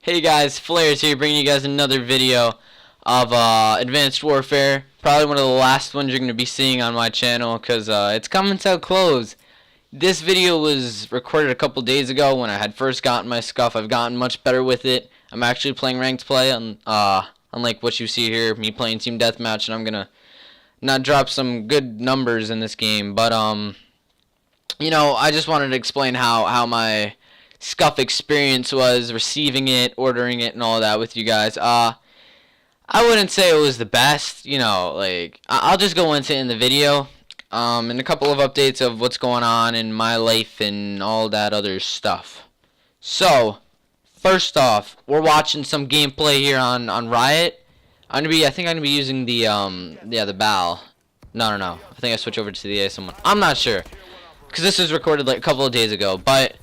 Hey guys, Flares here, bringing you guys another video of Advanced Warfare. Probably one of the last ones you're going to be seeing on my channel because it's coming to a close. This video was recorded a couple days ago when I had first gotten my Scuf. I've gotten much better with it. I'm actually playing ranked play, unlike what you see here, me playing Team Deathmatch, and I'm going to not drop some good numbers in this game. But, you know, I just wanted to explain how my Scuf experience was receiving it, ordering it, and all that with you guys. I wouldn't say it was the best, you know, like, I'll just go into it in the video, and a couple of updates of what's going on in my life and all that other stuff. So, first off, we're watching some gameplay here on Riot. I think I'm gonna be using the BAL. No. I think I switched over to the A someone. I'm not sure, because this was recorded like a couple of days ago, but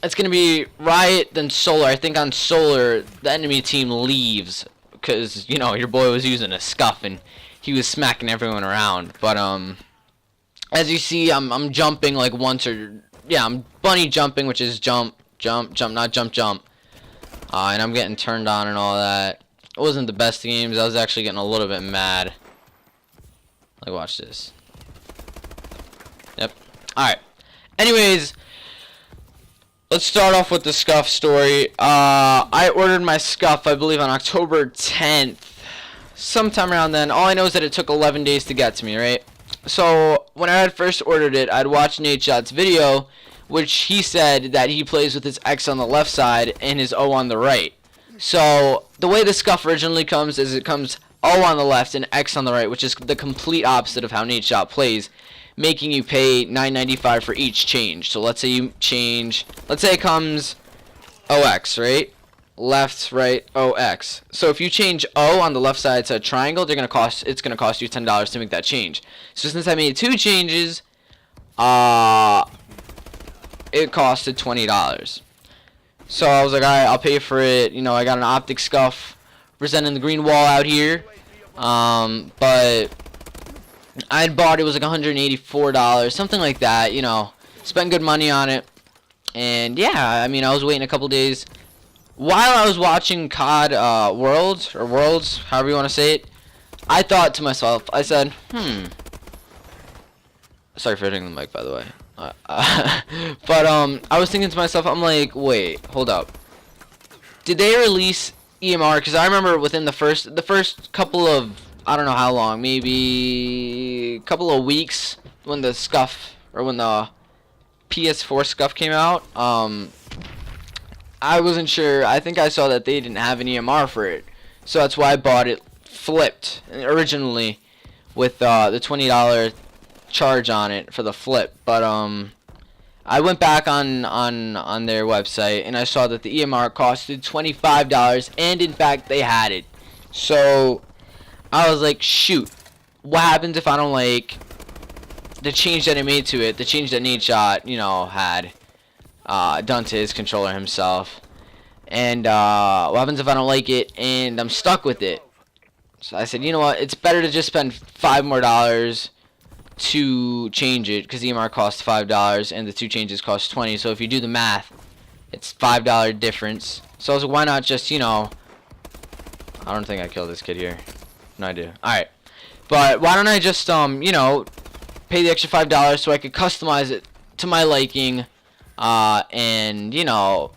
it's gonna be Riot, then Solar. I think on Solar, the enemy team leaves because, you know, your boy was using a Scuf and he was smacking everyone around. But as you see, I'm jumping like once, or yeah, I'm bunny jumping, which is jump, not jump. And I'm getting turned on and all that. It wasn't the best games. I was actually getting a little bit mad. Like, watch this. Yep. All right. Anyways, let's start off with the Scuf story. I ordered my Scuf, I believe, on October 10th. Sometime around then. All I know is that it took 11 days to get to me, right? So, when I had first ordered it, I'd watched Nadeshot's video, which he said that he plays with his X on the left side and his O on the right. So, the way the Scuf originally comes is it comes O on the left and X on the right, which is the complete opposite of how Nadeshot plays, making you pay $9.95 for each change. So let's say you change, let's say it comes OX, right? Left, right, OX. So if you change O on the left side to a triangle, it's gonna cost you $10 to make that change. So since I made two changes, it costed $20. So I was like, alright, I'll pay for it. You know, I got an optic Scuf presenting the green wall out here. But I had bought it was like $184, something like that, you know. Spent good money on it. And yeah, I mean, I was waiting a couple days. While I was watching COD Worlds, however you want to say it, I thought to myself, I said, sorry for hitting the mic, by the way. But I was thinking to myself, I'm like, wait, hold up. Did they release EMR? Because I remember within the first couple of, I don't know how long, maybe a couple of weeks, when the Scuf, or when the PS4 Scuf came out, I wasn't sure. I think I saw that they didn't have an EMR for it, so that's why I bought it flipped originally with the $20 charge on it for the flip. But I went back on their website and I saw that the EMR costed $25, and in fact they had it. So I was like, shoot, what happens if I don't like the change that I made to it, the change that Nadeshot, you know, had done to his controller himself, and what happens if I don't like it and I'm stuck with it? So I said, you know what, it's better to just spend $5 more to change it, because EMR costs $5 and the two changes cost $20. So if you do the math, it's $5 difference. So I was like, why not just, you know, I don't think I killed this kid here. No, I do. Alright. But why don't I just, you know, pay the extra $5 so I could customize it to my liking, and, you know,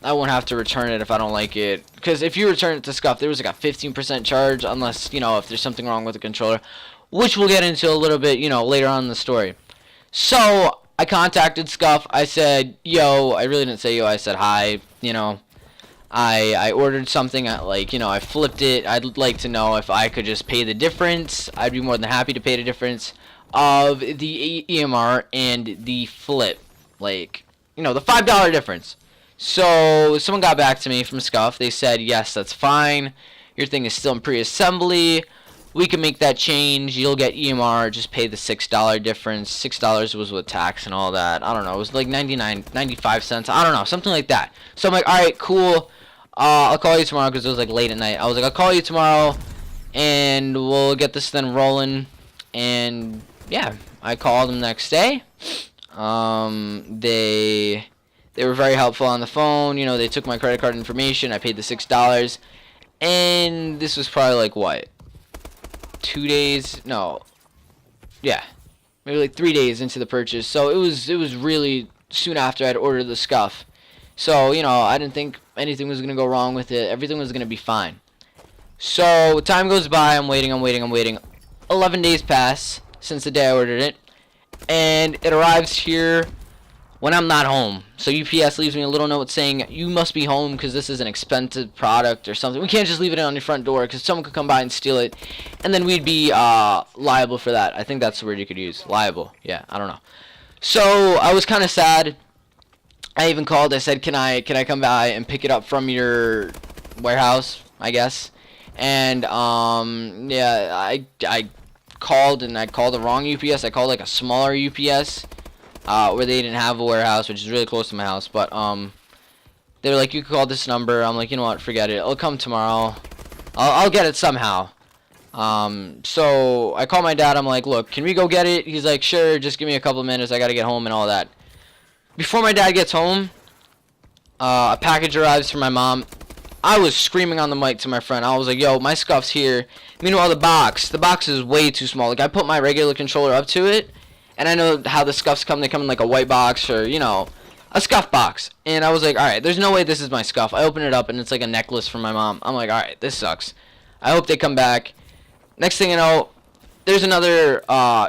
I won't have to return it if I don't like it. Because if you return it to Scuf, there was like a 15% charge, unless, you know, if there's something wrong with the controller, which we'll get into a little bit, you know, later on in the story. So I contacted Scuf. I said, yo, I really didn't say yo, I said hi, you know. I ordered something, like, you know, I flipped it. I'd like to know if I could just pay the difference. I'd be more than happy to pay the difference of the EMR and the flip. Like, you know, the $5 difference. So someone got back to me from Scuf. They said, yes, that's fine. Your thing is still in pre-assembly. We can make that change. You'll get EMR. Just pay the $6 difference. $6 was with tax and all that. I don't know. It was like 95 cents. I don't know. Something like that. So I'm like, all right, cool. I'll call you tomorrow, because it was like late at night. I was like, I'll call you tomorrow and we'll get this thing rolling. And yeah, I called them the next day. They They were very helpful on the phone. You know, they took my credit card information. I paid the $6. And this was probably like, what? 2 days? No. Yeah. Maybe like 3 days into the purchase. So it was really soon after I'd ordered the Scuf. So, you know, I didn't think anything was going to go wrong with it. Everything was going to be fine. So, time goes by. I'm waiting. 11 days pass since the day I ordered it. And it arrives here when I'm not home. So UPS leaves me a little note saying, you must be home because this is an expensive product or something. We can't just leave it on your front door because someone could come by and steal it. And then we'd be liable for that. I think that's the word you could use. Liable. Yeah, I don't know. So I was kind of sad. I even called. I said, can I come by and pick it up from your warehouse, I guess. And yeah, I called, and I called the wrong UPS. I called like a smaller UPS where they didn't have a warehouse, which is really close to my house. But they were like, you can call this number. I'm like, you know what, forget it. It'll come tomorrow. I'll get it somehow. So I call my dad. I'm like, look, can we go get it? He's like, sure, just give me a couple minutes. I gotta get home and all that. Before my dad gets home, a package arrives from my mom. I was screaming on the mic to my friend. I was like, yo, my Scuf's here. Meanwhile, the box is way too small. Like, I put my regular controller up to it, and I know how the Scufs come. They come in like a white box or, you know, a Scuf box. And I was like, alright, there's no way this is my Scuf. I open it up, and it's like a necklace from my mom. I'm like, alright, this sucks. I hope they come back. Next thing you know, there's another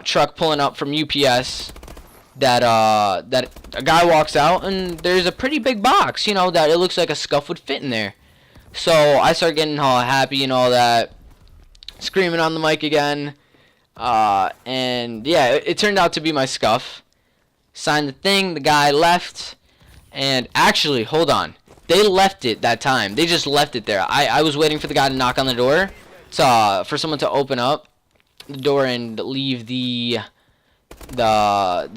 truck pulling up from UPS that a guy walks out, and there's a pretty big box, you know, that it looks like a Scuf would fit in there. So I start getting all happy and all that, screaming on the mic again, and yeah, it turned out to be my Scuf. Signed the thing, the guy left, and actually, hold on, they left it that time. They just left it there. I was waiting for the guy to knock on the door, for someone to open up the door and leave the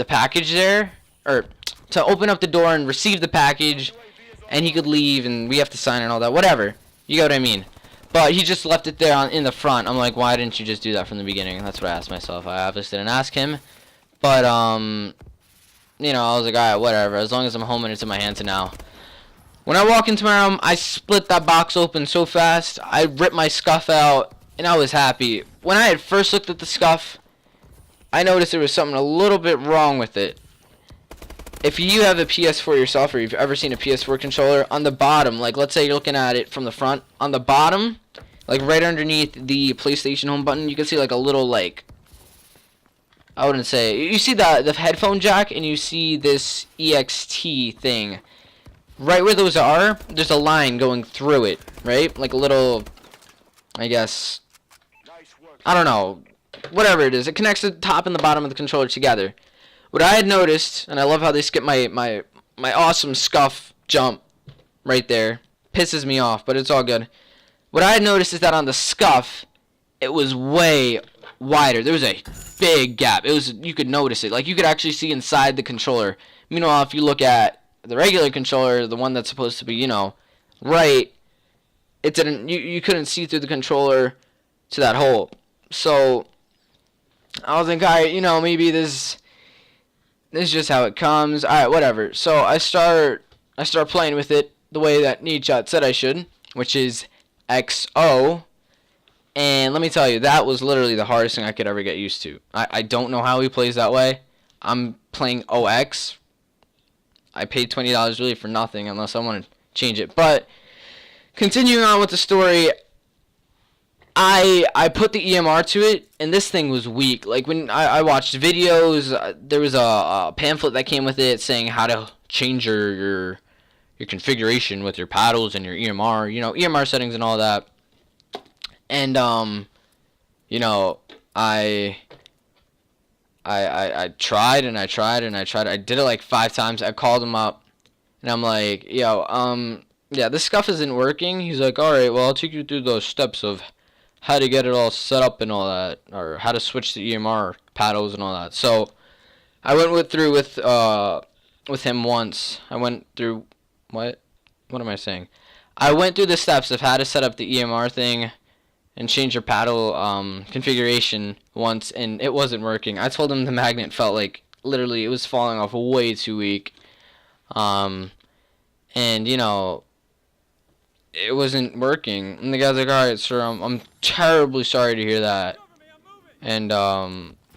package there, or to open up the door and receive the package, and he could leave, and we have to sign and all that, whatever, you get what I mean. But he just left it there in the front. I'm like, why didn't you just do that from the beginning? That's what I asked myself. I obviously didn't ask him, but you know, I was like, alright, whatever, as long as I'm home and it's in my hands now. When I walk into my room, I split that box open so fast. I ripped my Scuf out, and I was happy. When I had first looked at the Scuf, I noticed there was something a little bit wrong with it. If you have a PS4 yourself, or you've ever seen a PS4 controller, on the bottom, like let's say you're looking at it from the front, on the bottom, like right underneath the PlayStation home button, you can see like a little, like, I wouldn't say, you see the headphone jack, and you see this EXT thing. Right where those are, there's a line going through it, right? Like a little, I guess, I don't know, whatever it is. It connects the top and the bottom of the controller together. What I had noticed, and I love how they skip my awesome Scuf jump right there. Pisses me off, but it's all good. What I had noticed is that on the Scuf, it was way wider. There was a big gap. It was, you could notice it. Like, you could actually see inside the controller. Meanwhile, if you look at the regular controller, the one that's supposed to be, you know, right, it didn't, you couldn't see through the controller to that hole. So I was like, alright, you know, maybe this is just how it comes. Alright, whatever. So I start playing with it the way that Needshot said I should, which is XO. And let me tell you, that was literally the hardest thing I could ever get used to. I don't know how he plays that way. I'm playing OX. I paid $20 really for nothing unless I want to change it. But continuing on with the story, I put the EMR to it, and this thing was weak. Like, when I watched videos, there was a pamphlet that came with it saying how to change your configuration with your paddles and your EMR, you know, EMR settings and all that. And you know, I tried and I tried and I tried. I did it like 5 times. I called him up, and I'm like, yo, yeah, this Scuf isn't working. He's like, all right, well, I'll take you through those steps of how to get it all set up and all that, or how to switch the EMR paddles and all that. So I went through with him once. I went through what am I saying? I went through the steps of how to set up the EMR thing and change your paddle configuration once, and it wasn't working. I told him the magnet felt like literally it was falling off way too weak. and you know, it wasn't working. And the guy's like, "All right, sir, I'm terribly sorry to hear that." And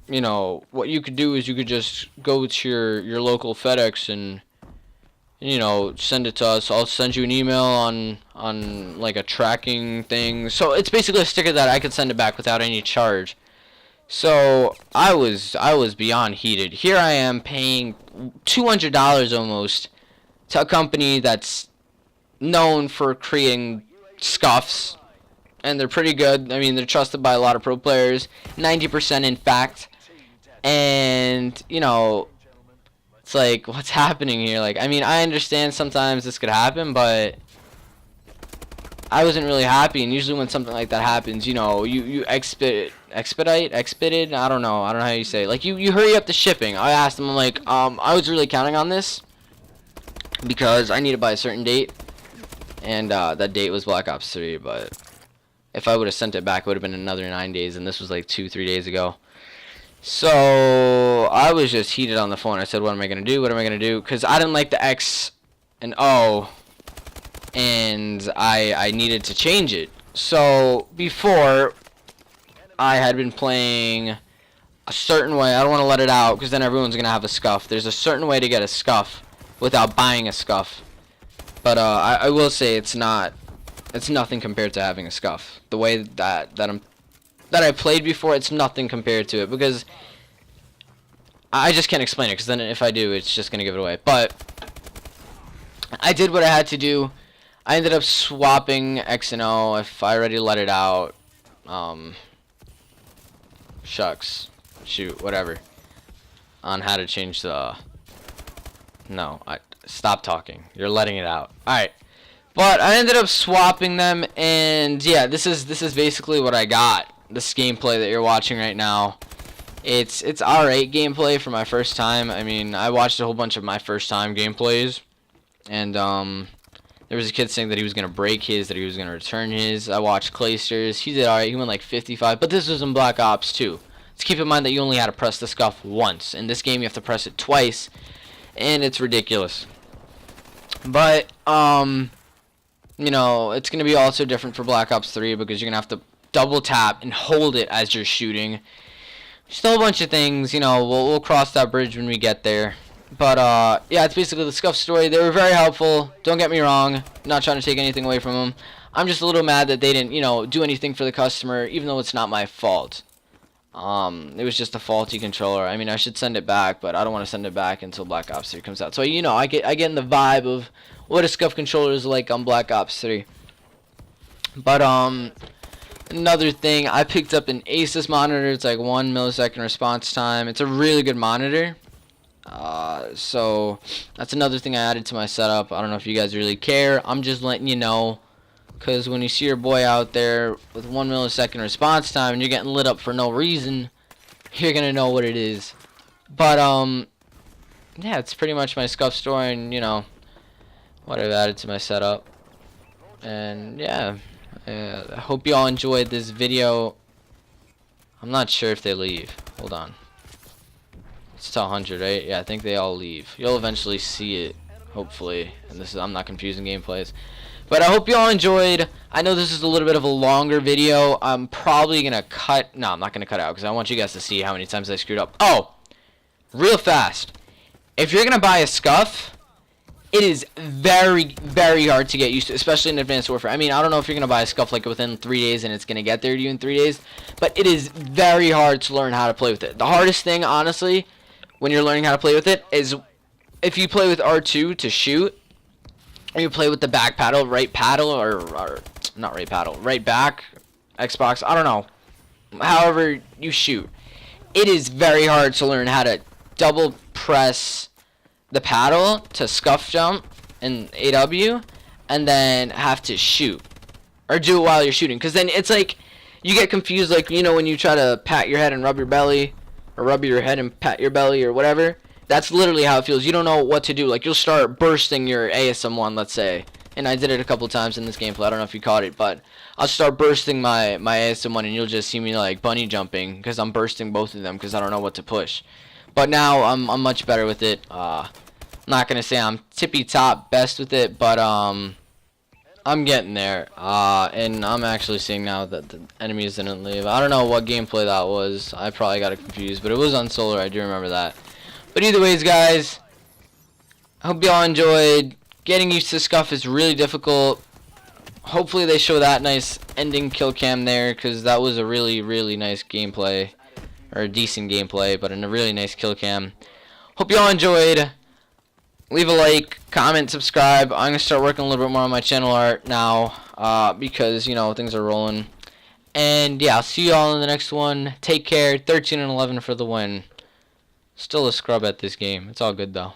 you know, what you could do is you could just go to your local FedEx and, you know, send it to us. I'll send you an email on like a tracking thing. So it's basically a sticker that I could send it back without any charge. So I was beyond heated. Here I am paying $200 almost to a company that's known for creating scuffs, and they're pretty good. I mean, they're trusted by a lot of pro players, 90% in fact. And you know, it's like, what's happening here? Like, I mean, I understand sometimes this could happen, but I wasn't really happy. And usually when something like that happens, you know, you expedite, I don't know how you say it. Like, you hurry up the shipping. I asked them, I'm like, I was really counting on this because I need it by a certain date, and that date was Black Ops 3. But if I would have sent it back, it would have been another 9 days, and this was like 2-3 days ago. So I was just heated on the phone. I said, what am I gonna do? What am I gonna do? Because I didn't like the X and O, and I needed to change it. So before, I had been playing a certain way. I don't want to let it out because then everyone's gonna have a scuff. There's a certain way to get a scuff without buying a scuff. But I will say it's nothing compared to having a scuff. The way that I played before, it's nothing compared to it, because I just can't explain it, because then if I do, it's just gonna give it away. But I did what I had to do. I ended up swapping X and O. If I already let it out, shucks, shoot, whatever, on how to change the, no, stop talking, you're letting it out. Alright, but I ended up swapping them, and yeah, this is basically what I got. This gameplay that you're watching right now, it's alright gameplay for my first time. I mean, I watched a whole bunch of my first time gameplays, and there was a kid saying that he was gonna break his, that he was gonna return his. I watched Clayster's, he did alright, he went like 55, but this was in Black Ops 2. Let's keep in mind that you only had to press the scuff once. In this game you have to press it twice, and it's ridiculous. But you know, it's gonna be also different for Black Ops 3, because you're gonna have to double tap and hold it as you're shooting. Still a bunch of things, you know, we'll cross that bridge when we get there. But yeah, it's basically the Scuf story. They were very helpful, don't get me wrong, not trying to take anything away from them. I'm just a little mad that they didn't, you know, do anything for the customer, even though it's not my fault. It was just a faulty controller. I mean, I should send it back, but I don't want to send it back until Black Ops 3 comes out. So, you know, I get in the vibe of what a Scuf controller is like on Black Ops 3. But another thing, I picked up an Asus monitor. It's like 1 millisecond response time. It's a really good monitor. So that's another thing I added to my setup. I don't know if you guys really care. I'm just letting you know, because when you see your boy out there with 1 millisecond response time and you're getting lit up for no reason, you're gonna know what it is. But yeah, it's pretty much my Scuf story, and you know what I've added to my setup. And yeah, I hope you all enjoyed this video. I'm not sure if they leave. Hold on. It's to 100, right? Yeah, I think they all leave. You'll eventually see it, hopefully. And this is, I'm not confusing gameplays. But I hope you all enjoyed. I know this is a little bit of a longer video. I'm probably going to cut... No, I'm not going to cut out, because I want you guys to see how many times I screwed up. Oh! Real fast. If you're going to buy a Scuf, it is very, very hard to get used to, especially in Advanced Warfare. I mean, I don't know if you're going to buy a Scuf like within 3 days and it's going to get there to you in 3 days, but it is very hard to learn how to play with it. The hardest thing, honestly, when you're learning how to play with it, is if you play with R2 to shoot, or you play with the back paddle, right paddle, or not right paddle, right back, Xbox, I don't know, however you shoot. It is very hard to learn how to double press the paddle to scuff jump in AW, and then have to shoot, or do it while you're shooting, because then it's like, you get confused, like, you know, when you try to pat your head and rub your belly, or rub your head and pat your belly, or whatever. That's literally how it feels. You don't know what to do. Like, you'll start bursting your ASM1, let's say. And I did it a couple times in this gameplay. I don't know if you caught it, but I'll start bursting my ASM1, and you'll just see me, like, bunny jumping, because I'm bursting both of them, because I don't know what to push. But now, I'm much better with it. not gonna say I'm tippy top best with it, but I'm getting there. And I'm actually seeing now that the enemies didn't leave. I don't know what gameplay that was. I probably got it confused, but it was on solar. I do remember that. But either ways, guys, I hope y'all enjoyed. Getting used to Scuf is really difficult. Hopefully they show that nice ending kill cam there, because that was a really, really nice gameplay, or a decent gameplay, but in a really nice kill cam. Hope y'all enjoyed. Leave a like, comment, subscribe. I'm gonna start working a little bit more on my channel art now, because you know things are rolling. And yeah, I'll see y'all in the next one. Take care. 13 and 11 for the win. Still a scrub at this game. It's all good though.